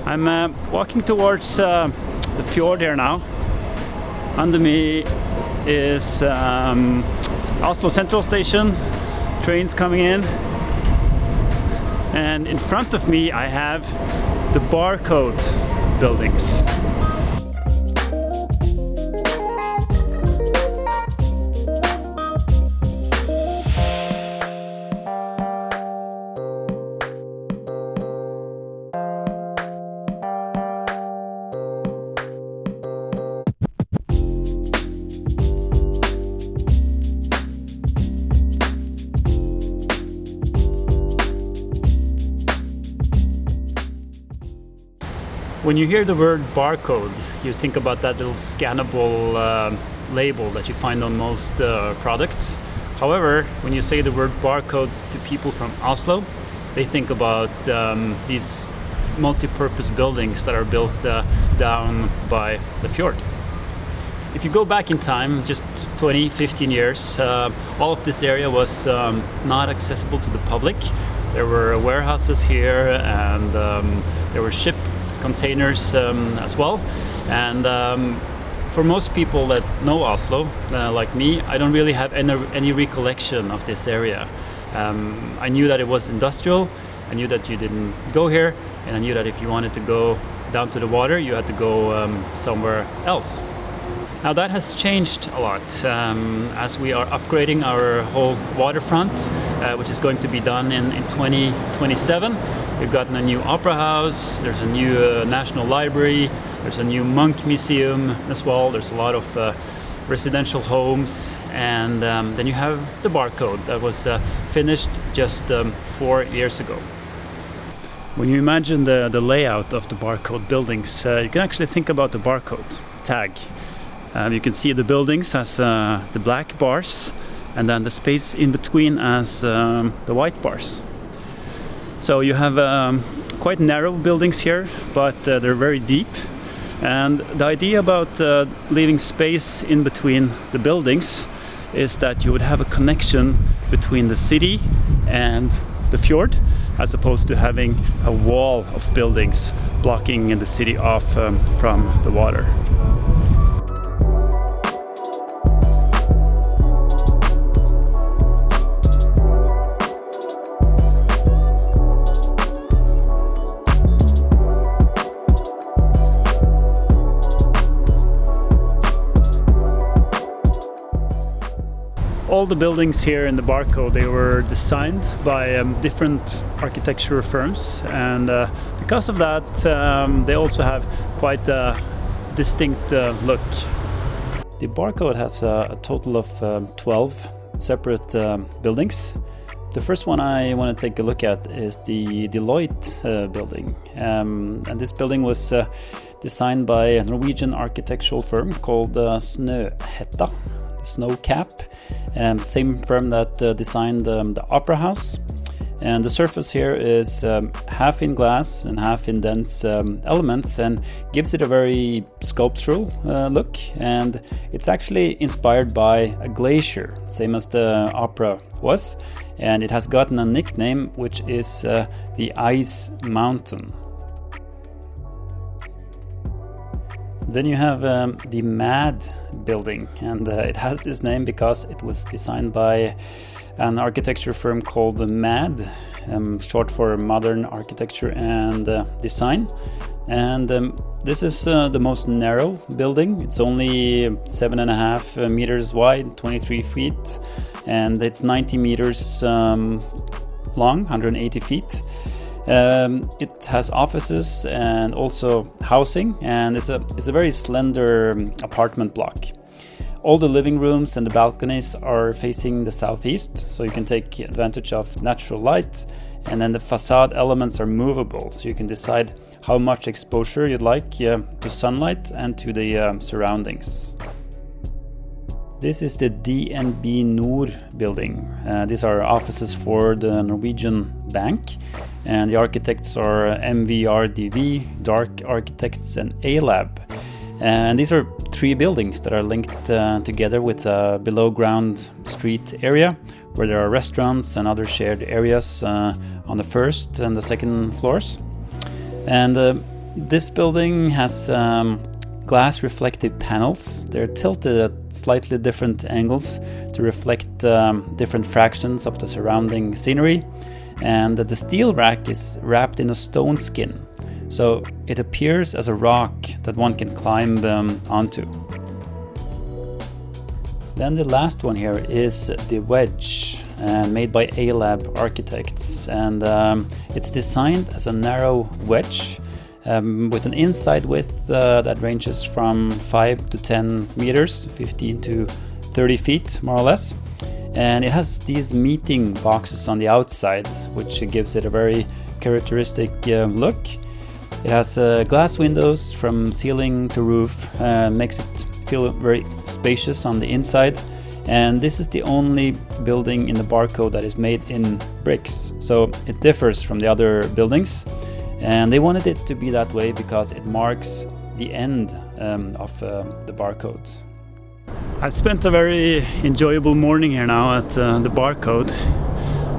I'm walking towards the fjord here now. Under me is Oslo Central Station, trains coming in. And in front of me I have the Barcode buildings. When you hear the word barcode, you think about that little scannable label that you find on most products. However, when you say the word barcode to people from Oslo, they think about these multi-purpose buildings that are built down by the fjord. If you go back in time, just 20-15 years, all of this area was not accessible to the public. There were warehouses here, and there were ship containers as well. And for most people that know Oslo, like me, I don't really have any recollection of this area. I knew that it was industrial, I knew that you didn't go here, and I knew that if you wanted to go down to the water, you had to go somewhere else. Now that has changed a lot as we are upgrading our whole waterfront, which is going to be done in 2027. We've gotten a new opera house, there's a new national library, there's a new monk museum as well, there's a lot of residential homes, and then you have the Barcode that was finished just 4 years ago. When you imagine the layout of the Barcode buildings, you can actually think about the barcode tag. You can see the buildings as the black bars, and then the space in between as the white bars. So you have quite narrow buildings here, but they're very deep. And the idea about leaving space in between the buildings is that you would have a connection between the city and the fjord, as opposed to having a wall of buildings blocking the city off from the water. All the buildings here in the Barcode, they were designed by different architectural firms, and because of that they also have quite a distinct look. The Barcode has a total of 12 separate buildings. The first one I want to take a look at is the Deloitte building, and this building was designed by a Norwegian architectural firm called Snøhetta, Snow Cap, same firm that designed the Opera House. And the surface here is half in glass and half in dense elements, and gives it a very sculptural look. And it's actually inspired by a glacier, same as the opera was. And it has gotten a nickname, which is the Ice Mountain. Then you have the MAD building, and it has this name because it was designed by an architecture firm called MAD, short for Modern Architecture and Design. And this is the most narrow building. It's only 7.5 meters wide, 23 feet, and it's 90 meters long, 180 feet. It has offices and also housing, and it's a very slender apartment block. All the living rooms and the balconies are facing the southeast, so you can take advantage of natural light, and then the facade elements are movable, so you can decide how much exposure you'd like to sunlight and to the surroundings. This is the DNB Nord building. These are offices for the Norwegian Bank, and the architects are MVRDV, Dark Architects, and A-Lab. And these are 3 buildings that are linked together with a below-ground street area where there are restaurants and other shared areas on the first and the second floors. And This building has glass reflective panels. They're tilted at slightly different angles to reflect different fractions of the surrounding scenery, and the steel rack is wrapped in a stone skin, so it appears as a rock that one can climb onto. Then the last one here is the Wedge, made by A-Lab Architects, and it's designed as a narrow wedge with an inside width that ranges from 5 to 10 meters, 15 to 30 feet more or less. And it has these meeting boxes on the outside, which gives it a very characteristic look. It has glass windows from ceiling to roof, makes it feel very spacious on the inside. And this is the only building in the Barcode that is made in bricks, so it differs from the other buildings. And they wanted it to be that way because it marks the end of the Barcode. I've spent a very enjoyable morning here now at the Barcode.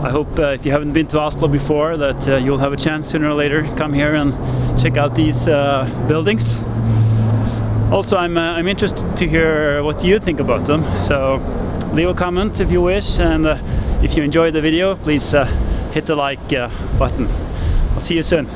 I hope if you haven't been to Oslo before that you'll have a chance sooner or later come here and check out these buildings. Also, I'm interested to hear what you think about them, so leave a comment if you wish, and if you enjoyed the video, please hit the like button. I'll see you soon.